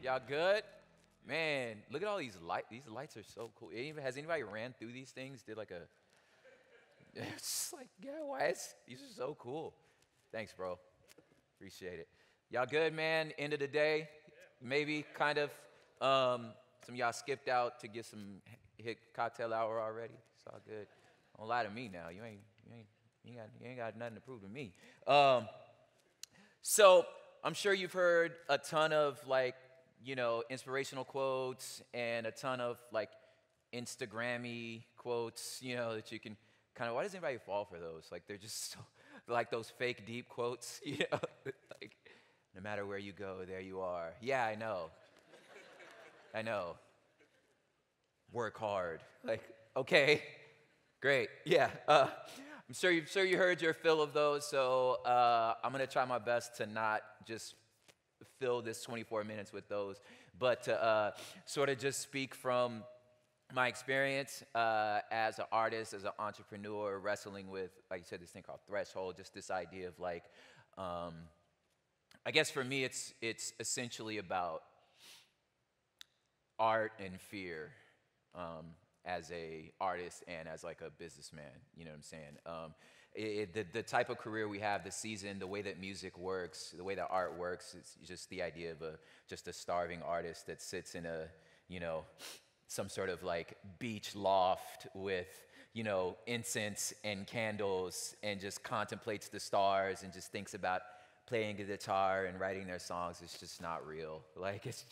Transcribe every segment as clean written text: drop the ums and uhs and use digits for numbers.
Y'all good? Man, look at all these lights. These lights are so cool. Has anybody ran through these things? Did like a... It's just like, yeah, these are so cool. Thanks, bro. Appreciate it. Y'all good, man? End of the day? Maybe, kind of. Some of y'all skipped out to get some hit cocktail hour already. It's all good. Don't lie to me now. You ain't got nothing to prove to me. So I'm sure you've heard a ton of inspirational quotes and a ton of Instagrammy quotes, that you can kind of, why does anybody fall for those? Like they're just so, like those fake deep quotes, like no matter where you go, there you are. Yeah, I know. I know. Work hard. Like, okay, great. Yeah. I'm sure you heard your fill of those, so I'm going to try my best to not just fill this 24 minutes with those, but to sort of just speak from my experience as an artist, as an entrepreneur, wrestling with, like you said, this thing called threshold, just this idea of I guess for me it's essentially about art and fear. As a artist and as like a businessman, you know what I'm saying? The type of career we have this season, the way that music works, the way that art works, it's just the idea of just a starving artist that sits in some sort of like beach loft with, incense and candles and just contemplates the stars and just thinks about playing a guitar and writing their songs. It's just not real. Like it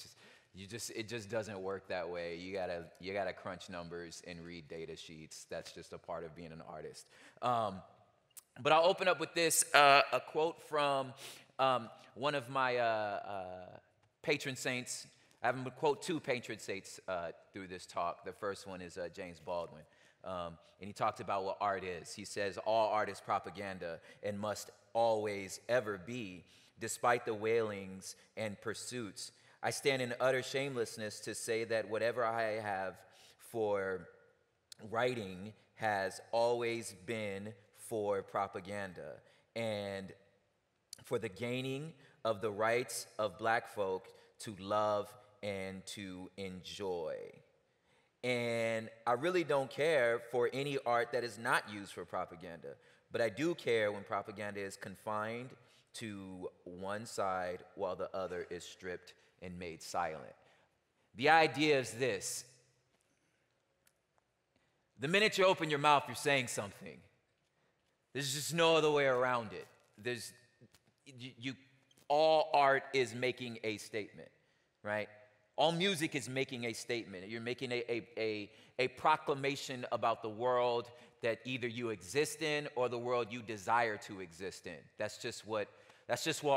just doesn't work that way. You gotta crunch numbers and read data sheets. That's just a part of being an artist. But I'll open up with this, a quote from one of my patron saints. I have him quote two patron saints through this talk. The first one is James Baldwin. And he talked about what art is. He says, all art is propaganda and must always ever be, despite the wailings and pursuits. I stand in utter shamelessness to say that whatever I have for writing has always been for propaganda and for the gaining of the rights of black folk to love and to enjoy. And I really don't care for any art that is not used for propaganda, but I do care when propaganda is confined to one side while the other is stripped and made silent. The idea is this: the minute you open your mouth, you're saying something. There's just no other way around it. All art is making a statement, right? All music is making a statement. You're making a proclamation about the world that either you exist in or the world you desire to exist in. That's just what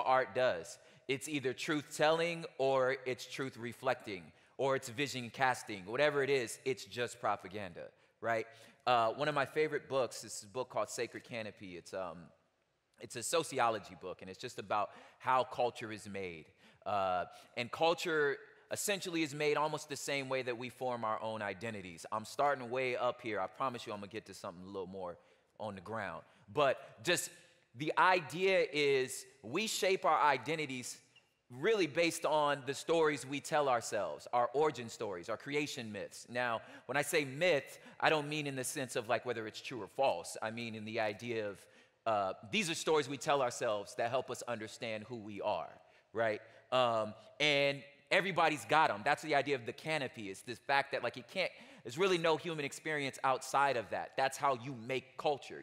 art does. It's either truth-telling or it's truth-reflecting or it's vision-casting. Whatever it is, it's just propaganda, right? One of my favorite books is a book called Sacred Canopy. It's a sociology book, and it's just about how culture is made. And culture essentially is made almost the same way that we form our own identities. I'm starting way up here. I promise you I'm going to get to something a little more on the ground. But just... the idea is we shape our identities really based on the stories we tell ourselves, our origin stories, our creation myths. Now, when I say myth, I don't mean in the sense of like whether it's true or false. I mean in the idea of these are stories we tell ourselves that help us understand who we are, right? And everybody's got them. That's the idea of the canopy. It's this fact that like there's really no human experience outside of that. That's how you make culture.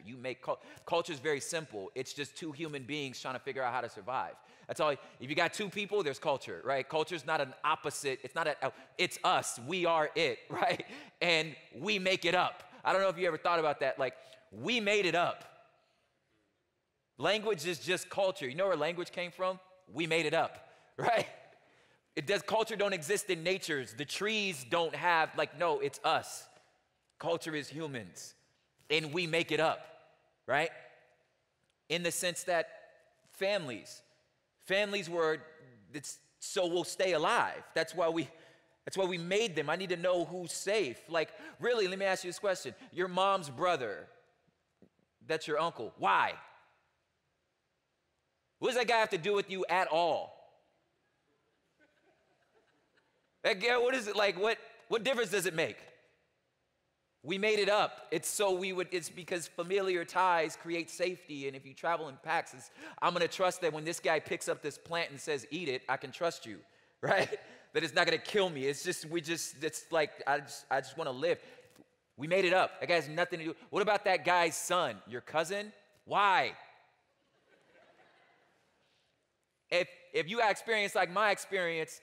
Culture is very simple. It's just two human beings trying to figure out how to survive. That's all. If you got two people, there's culture, right? Culture's not an opposite. It's us. We are it, right? And we make it up. I don't know if you ever thought about that. Like, we made it up. Language is just culture. You know where language came from? We made it up, right? Culture don't exist in nature. The trees don't have, no, it's us. Culture is humans. And we make it up, right? In the sense that families so we'll stay alive. That's why we made them. I need to know who's safe. Like, really, let me ask you this question. Your mom's brother, that's your uncle. Why? What does that guy have to do with you at all? Like, yeah, what is it like? What difference does it make? We made it up. It's because familiar ties create safety. And if you travel in packs, I'm going to trust that when this guy picks up this plant and says, eat it, I can trust you, right? That it's not going to kill me. It's like, I just want to live. We made it up. That guy has nothing to do. What about that guy's son? Your cousin? Why? If you have experience like my experience,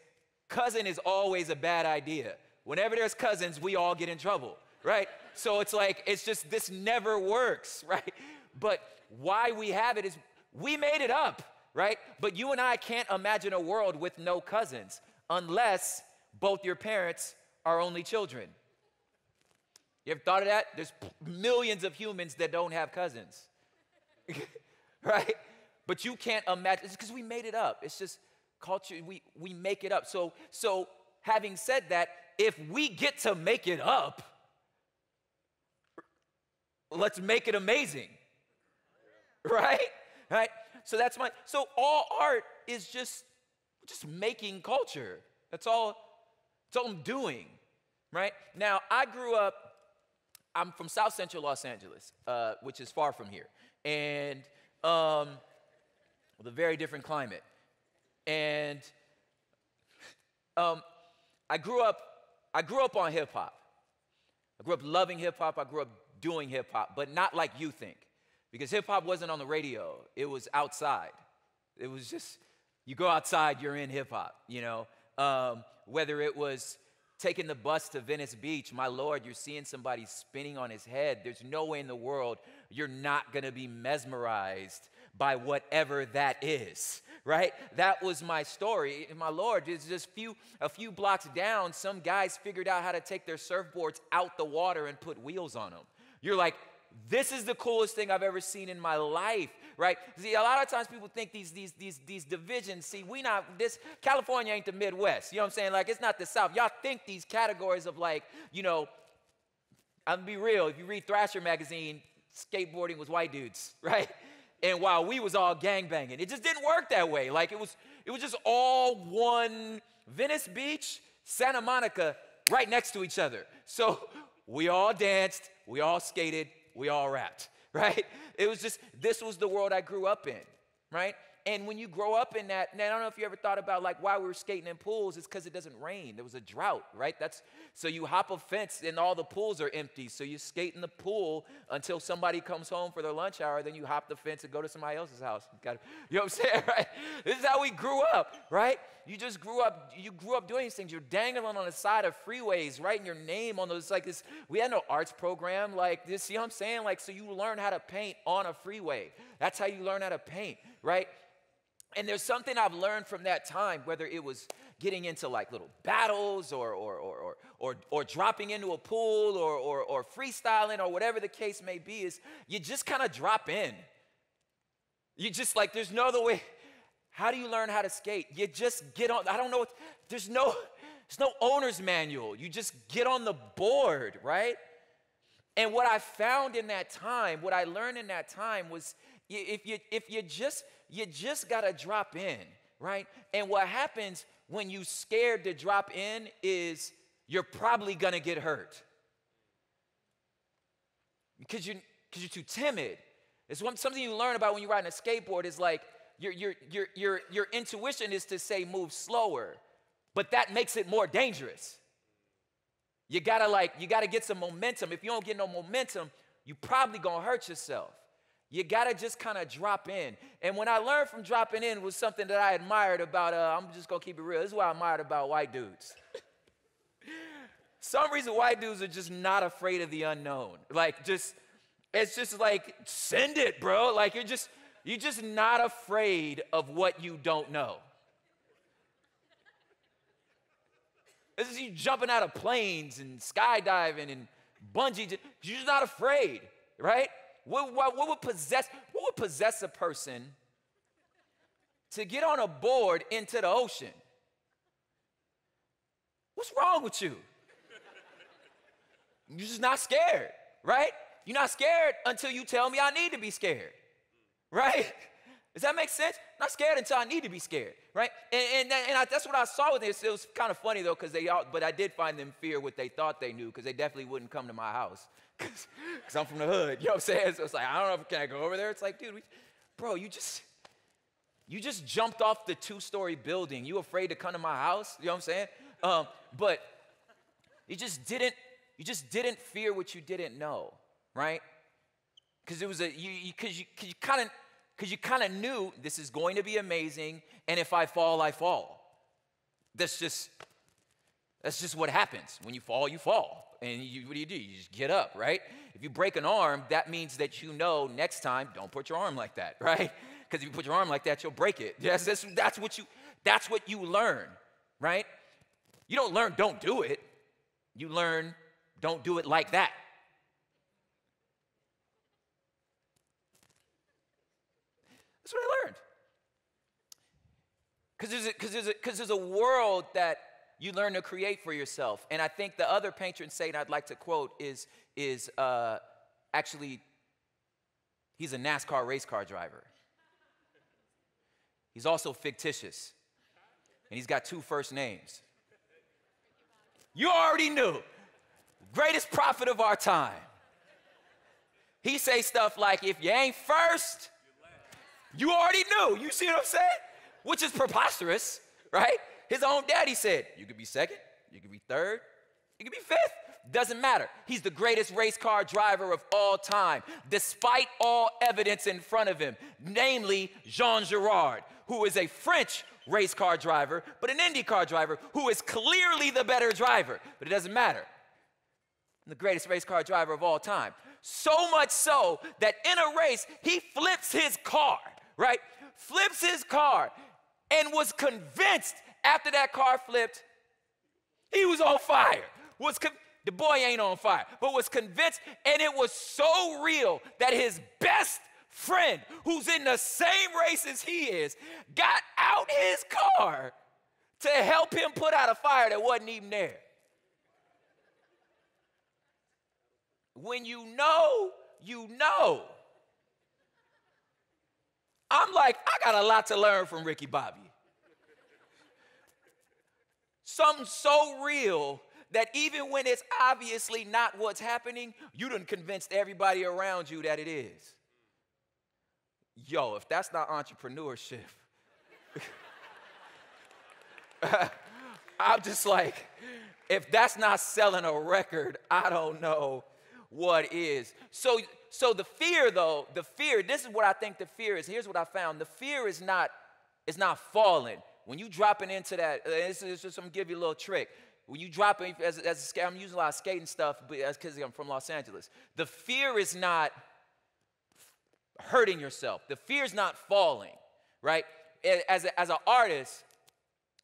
cousin is always a bad idea. Whenever there's cousins, we all get in trouble, right? So this never works, right? But why we have it is we made it up, right? But you and I can't imagine a world with no cousins unless both your parents are only children. You ever thought of that? There's millions of humans that don't have cousins, right? But you can't imagine, it's because we made it up. It's just culture, we make it up. So having said that, if we get to make it up, let's make it amazing, right? Right? So so all art is just making culture. That's all I'm doing, right? Now, I'm from South Central Los Angeles, which is far from here, and with a very different climate. And I grew up on hip hop. I grew up loving hip hop. I grew up doing hip hop, but not like you think, because hip hop wasn't on the radio. It was outside. It was just, you go outside, you're in hip hop, you know. Whether it was taking the bus to Venice Beach, my Lord, you're seeing somebody spinning on his head. There's no way in the world you're not going to be mesmerized by whatever that is, right? That was my story. And my Lord, it's just a few blocks down, some guys figured out how to take their surfboards out the water and put wheels on them. You're like, this is the coolest thing I've ever seen in my life, right? See, a lot of times people think these divisions, see, California ain't the Midwest, you know what I'm saying? Like, it's not the South. Y'all think these categories of like, you know, I'm gonna be real, if you read Thrasher magazine, skateboarding was white dudes, right? And while we was all gangbanging, it just didn't work that way. Like, it was just all one Venice Beach, Santa Monica, right next to each other. So we all danced, we all skated, we all rapped, right? It was just, this was the world I grew up in, right? And when you grow up in that, and I don't know if you ever thought about like why we were skating in pools, it's because it doesn't rain. There was a drought, right? So you hop a fence and all the pools are empty. So you skate in the pool until somebody comes home for their lunch hour, then you hop the fence and go to somebody else's house. You know what I'm saying, right? This is how we grew up, right? You grew up doing these things. You're dangling on the side of freeways, writing your name on those, like this. We had no arts program like this, you know what I'm saying? Like, so you learn how to paint on a freeway. That's how you learn how to paint, right? And there's something I've learned from that time, whether it was getting into like little battles or dropping into a pool or freestyling or whatever the case may be, is you just kind of drop in. You just like, there's no other way. How do you learn how to skate? You just get on, I don't know, there's no owner's manual. You just get on the board, right? And what I found in that time, what I learned in that time was if you just got to drop in, right? And what happens when you scared to drop in is you're probably going to get hurt. Because you're too timid. It's something you learn about when you're riding a skateboard is like your intuition is to say move slower, but that makes it more dangerous. You gotta get some momentum. If you don't get no momentum, you probably gonna hurt yourself. You gotta just kind of drop in. And when I learned from dropping in was something that I admired about, I'm just gonna keep it real. This is what I admired about white dudes. Some reason white dudes are just not afraid of the unknown. It's just like, send it, bro. Like you're just not afraid of what you don't know. This is you jumping out of planes and skydiving and bungee. You're just not afraid, right? What would possess a person to get on a board into the ocean? What's wrong with you? You're just not scared, right? You're not scared until you tell me I need to be scared, right? Does that make sense? Not scared until I need to be scared, right? That's what I saw with this. It was kind of funny though, but I did find them fear what they thought they knew, because they definitely wouldn't come to my house, because I'm from the hood. You know what I'm saying? So it's like, I don't know, can I go over there? It's like, dude, bro, you just jumped off the 2-story building. You afraid to come to my house? You know what I'm saying? But you just didn't fear what you didn't know, right? Because it was because you kind of knew this is going to be amazing, and if I fall, I fall. That's just what happens. When you fall, you fall. And what do? You just get up, right? If you break an arm, that means that you know next time, don't put your arm like that, right? Because if you put your arm like that, you'll break it. Yes, that's what you learn, right? You don't learn don't do it. You learn don't do it like that. That's what I learned. Because there's a world that you learn to create for yourself. And I think the other patron saint I'd like to quote is actually, he's a NASCAR race car driver. He's also fictitious. And he's got 2 first names. You already knew. Greatest prophet of our time. He say stuff like, if you ain't first, you already knew. You see what I'm saying? Which is preposterous, right? His own daddy said, you could be second, you could be third, you could be fifth. Doesn't matter. He's the greatest race car driver of all time, despite all evidence in front of him, namely Jean Girard, who is a French race car driver, but an Indy car driver who is clearly the better driver. But it doesn't matter. The greatest race car driver of all time. So much so that in a race, he flips his car, right? Flips his car and was convinced after that car flipped, he was on fire. The boy ain't on fire, but was convinced, and it was so real that his best friend, who's in the same race as he is, got out his car to help him put out a fire that wasn't even there. When you know, you know. I'm like, I got a lot to learn from Ricky Bobby. Something so real that even when it's obviously not what's happening, you done convinced everybody around you that it is. Yo, if that's not entrepreneurship, I'm just like, if that's not selling a record, I don't know what is. So the fear, though, this is what I think the fear is. Here's what I found. The fear is not falling. When you dropping into that, this is just, I'm gonna give you a little trick. When you drop in, I'm using a lot of skating stuff, but that's because I'm from Los Angeles. The fear is not hurting yourself. The fear is not falling, right? As an artist,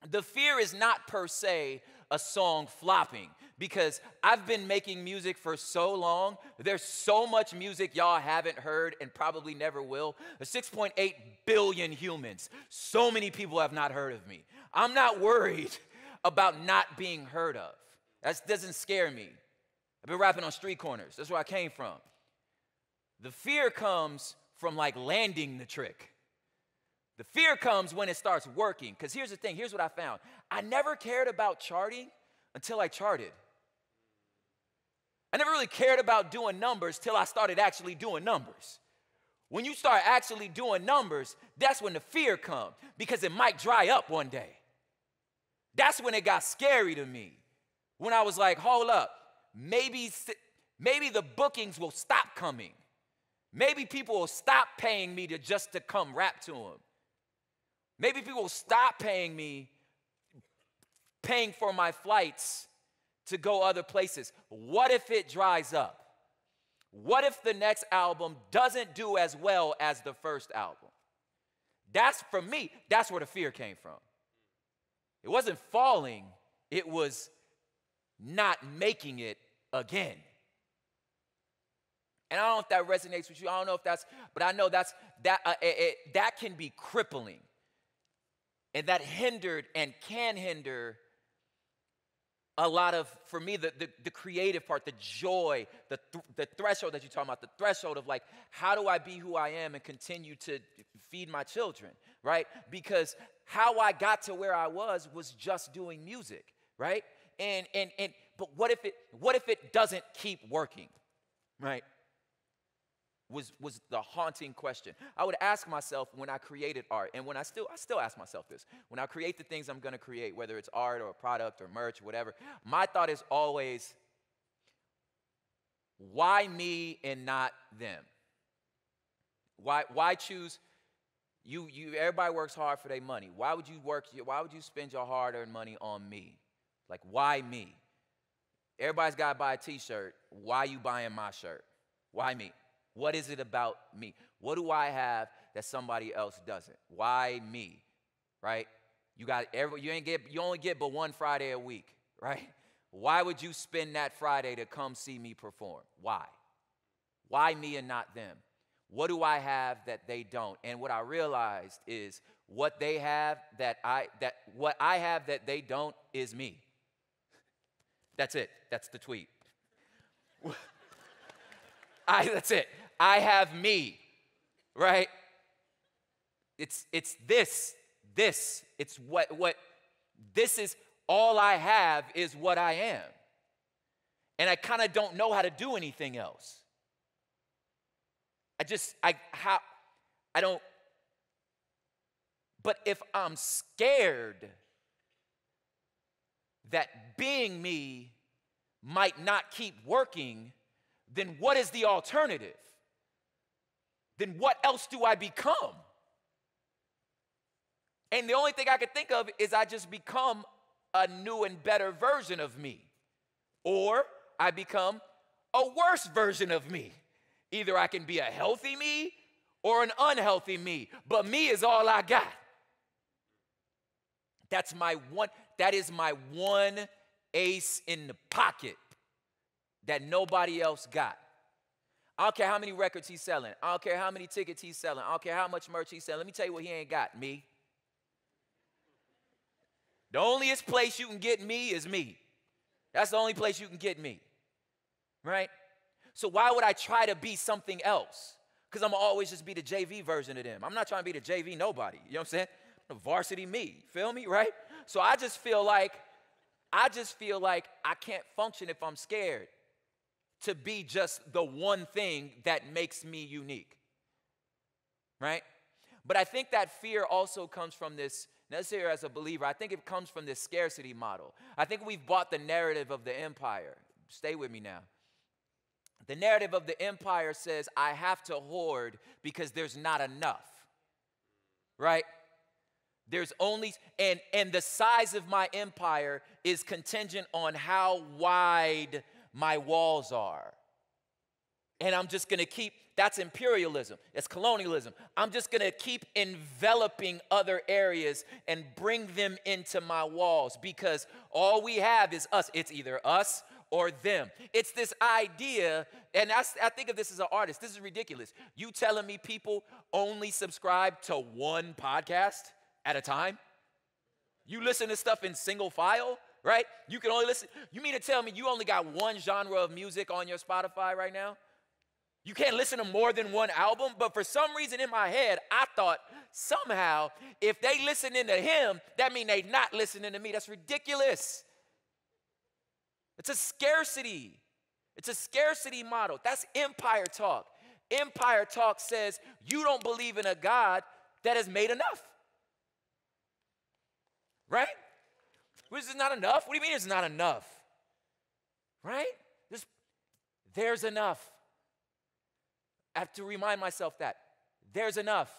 the fear is not per se a song flopping, because I've been making music for so long. There's so much music y'all haven't heard and probably never will. There's 6.8 billion humans. So many people have not heard of me. I'm not worried about not being heard of. That doesn't scare me. I've been rapping on street corners. That's where I came from. The fear comes from like landing the trick. The fear comes when it starts working. Because here's the thing, here's what I found. I never cared about charting until I charted. I never really cared about doing numbers till I started actually doing numbers. When you start actually doing numbers, that's when the fear comes, because it might dry up one day. That's when it got scary to me. When I was like, hold up, maybe the bookings will stop coming. Maybe people will stop paying me just to come rap to them. Maybe people will stop paying for my flights to go other places. What if it dries up? What if the next album doesn't do as well as the first album? That's, for me, that's where the fear came from. It wasn't falling, it was not making it again. And I don't know if that resonates with you. I don't know if that's, but I know that can be crippling. And that hindered and can hinder a lot of, for me, the creative part, the joy, the threshold that you're talking about, the threshold of like, how do I be who I am and continue to feed my children, right? Because how I got to where I was just doing music, right? But what if it doesn't keep working, right? Was the haunting question. I would ask myself when I created art, and when I still ask myself this, when I create the things I'm going to create, whether it's art or a product or merch or whatever, my thought is always, why me and not them? Why choose you? Everybody works hard for their money. Why would you spend your hard-earned money on me? Like, why me? Everybody's got to buy a t-shirt. Why you buying my shirt? Why me? What is it about me? What do I have that somebody else doesn't? Why me? Right? You only get but one Friday a week, right? Why would you spend that Friday to come see me perform? Why? Why me and not them? What do I have that they don't? And what I realized is what I have that they don't is me. That's it. That's the tweet. That's it. I have me, right? It's this. It's what this is. All I have is what I am. And I kind of don't know how to do anything else. I don't. But if I'm scared that being me might not keep working, then what is the alternative? Then what else do I become? And the only thing I could think of is I just become a new and better version of me. Or I become a worse version of me. Either I can be a healthy me or an unhealthy me. But me is all I got. That is my one ace in the pocket that nobody else got. I don't care how many records he's selling. I don't care how many tickets he's selling. I don't care how much merch he's selling. Let me tell you what he ain't got, me. The onlyest place you can get me is me. That's the only place you can get me, right? So why would I try to be something else? Because I'm always just be the JV version of them. I'm not trying to be the JV nobody. You know what I'm saying? The varsity me. Feel me, right? So I just feel like I can't function if I'm scared to be just the one thing that makes me unique, right? But I think that fear also comes from this, necessarily as a believer, I think it comes from this scarcity model. I think we've bought the narrative of the empire. Stay with me now. The narrative of the empire says I have to hoard because there's not enough, right? There's only, and the size of my empire is contingent on how wide my walls are. And I'm just going to keep, that's imperialism, that's colonialism. I'm just going to keep enveloping other areas and bring them into my walls because all we have is us. It's either us or them. It's this idea, and I think of this as an artist. This is ridiculous. You telling me people only subscribe to one podcast at a time? You listen to stuff in single file? Right? You can only listen. You mean to tell me you only got one genre of music on your Spotify right now? You can't listen to more than one album? But for some reason in my head, I thought somehow if they listening to him, that means they not listening to me. That's ridiculous. It's a scarcity. It's a scarcity model. That's empire talk. Empire talk says you don't believe in a God that has made enough. Right? This is not enough. What do you mean it's not enough? Right? There's enough. I have to remind myself that. There's enough.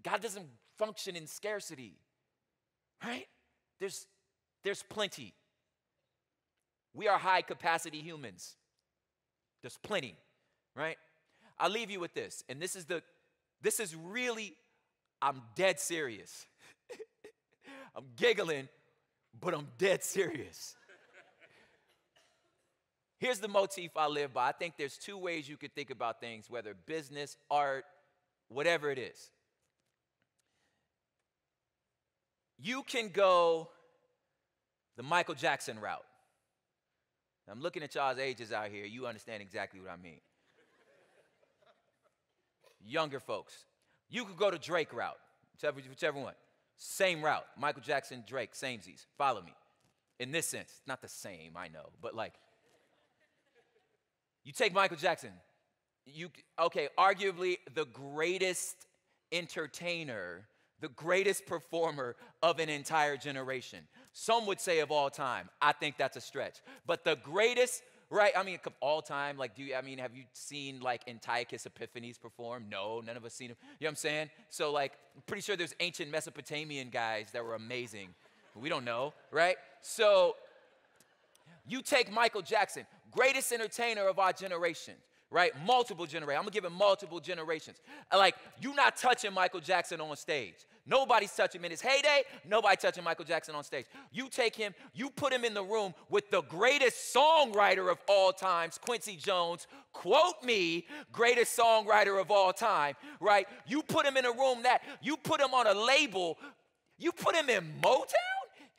God doesn't function in scarcity. Right? There's plenty. We are high capacity humans. There's plenty. Right? I'll leave you with this. And this is really, I'm dead serious. I'm giggling, but I'm dead serious. Here's the motif I live by. I think there's two ways you could think about things, whether business, art, whatever it is. You can go the Michael Jackson route. I'm looking at y'all's ages out here. You understand exactly what I mean. Younger folks. You could go the Drake route, whichever one. Same route. Michael Jackson, Drake, samesies. Follow me. In this sense, it's not the same, I know, but like, you take Michael Jackson. Arguably the greatest entertainer, the greatest performer of an entire generation. Some would say of all time. I think that's a stretch. But the greatest, right? I mean, all time, like, have you seen, like, Antiochus Epiphanes perform? No, none of us seen him. You know what I'm saying? So, like, I'm pretty sure there's ancient Mesopotamian guys that were amazing. We don't know, right? So, you take Michael Jackson, greatest entertainer of our generation, right? Multiple generations. I'm going to give him multiple generations. Like, you're not touching Michael Jackson on stage. Nobody's touching him in his heyday. Nobody touching Michael Jackson on stage. You take him, you put him in the room with the greatest songwriter of all times, Quincy Jones. Quote me, greatest songwriter of all time, right? You put him in a room you put him on a label. You put him in Motown?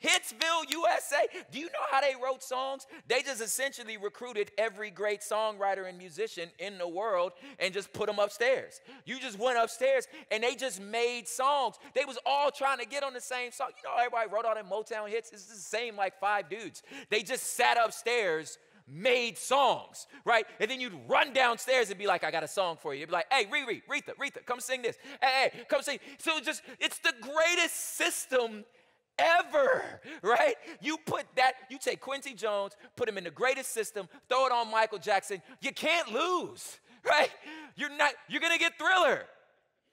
Hitsville, USA. Do you know how they wrote songs? They just essentially recruited every great songwriter and musician in the world and just put them upstairs. You just went upstairs and they just made songs. They was all trying to get on the same song. You know, everybody wrote all them Motown hits. It's the same like 5 dudes. They just sat upstairs, made songs, right? And then you'd run downstairs and be like, I got a song for you. You'd be like, hey, Retha, come sing this. Hey, come sing. So it's the greatest system ever, right? You take Quincy Jones, put him in the greatest system, throw it on Michael Jackson. You can't lose, right? You're going to get Thriller.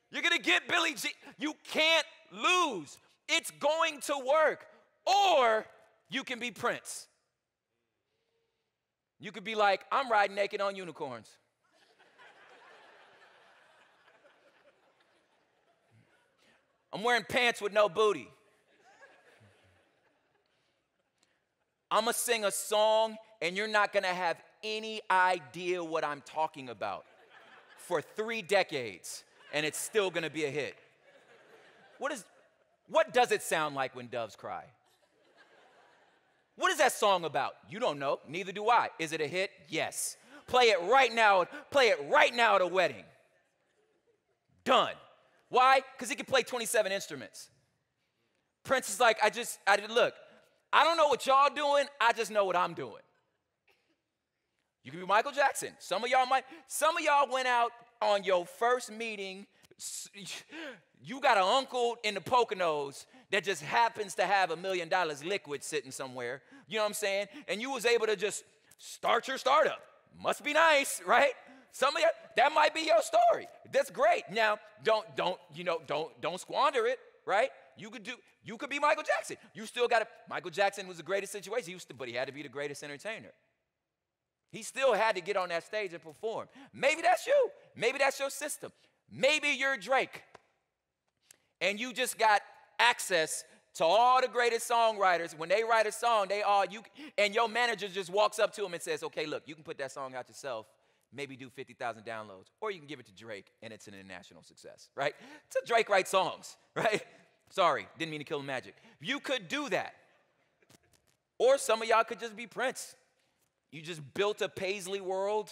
You're going to get Billie Jean. You can't lose. It's going to work. Or you can be Prince. You could be like, I'm riding naked on unicorns. I'm wearing pants with no booty. I'm going to sing a song, and you're not going to have any idea what I'm talking about for 3 decades, and it's still going to be a hit. What does it sound like when doves cry? What is that song about? You don't know. Neither do I. Is it a hit? Yes. Play it right now. Play it right now at a wedding. Done. Why? Because he can play 27 instruments. Prince is like, look. I don't know what y'all doing. I just know what I'm doing. You can be Michael Jackson. Some of y'all went out on your first meeting. You got an uncle in the Poconos that just happens to have $1 million liquid sitting somewhere. You know what I'm saying? And you was able to just start your startup. Must be nice, right? Some of you, that might be your story. That's great. Now, don't squander it, right? You could be Michael Jackson. You still got to. Michael Jackson was the greatest situation, but he had to be the greatest entertainer. He still had to get on that stage and perform. Maybe that's you. Maybe that's your system. Maybe you're Drake, and you just got access to all the greatest songwriters. When they write a song, and your manager just walks up to him and says, "Okay, look, you can put that song out yourself. Maybe do 50,000 downloads, or you can give it to Drake, and it's an international success." Right? So Drake writes songs, right? Sorry, didn't mean to kill the magic. You could do that. Or some of y'all could just be Prince. You just built a Paisley world.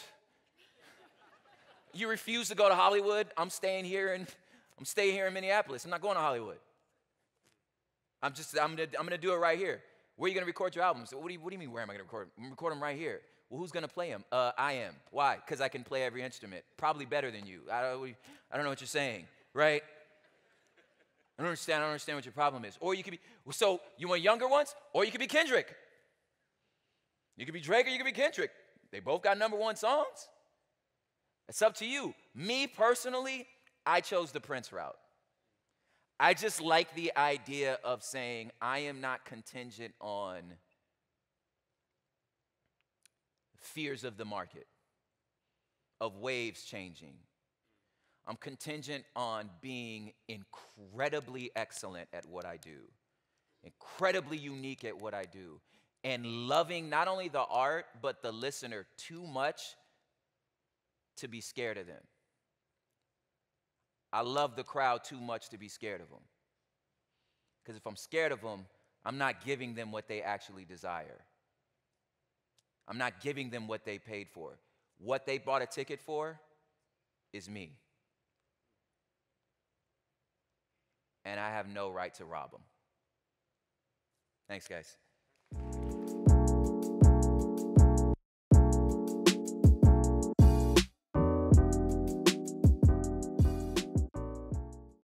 You refuse to go to Hollywood. I'm staying here in Minneapolis. I'm not going to Hollywood. I'm gonna do it right here. Where are you gonna record your albums? What do you mean, where am I gonna record? I'm gonna record them right here. Well, who's gonna play them? I am. Why? Because I can play every instrument. Probably better than you. I don't know what you're saying, right? I don't understand what your problem is. Or you could be, so you want younger ones? Or you could be Kendrick. You could be Drake or you could be Kendrick. They both got #1 songs. It's up to you. Me personally, I chose the Prince route. I just like the idea of saying I am not contingent on fears of the market, of waves changing. I'm contingent on being incredibly excellent at what I do, incredibly unique at what I do, and loving not only the art, but the listener too much to be scared of them. I love the crowd too much to be scared of them. Because if I'm scared of them, I'm not giving them what they actually desire. I'm not giving them what they paid for. What they bought a ticket for is me. And I have no right to rob them. Thanks, guys.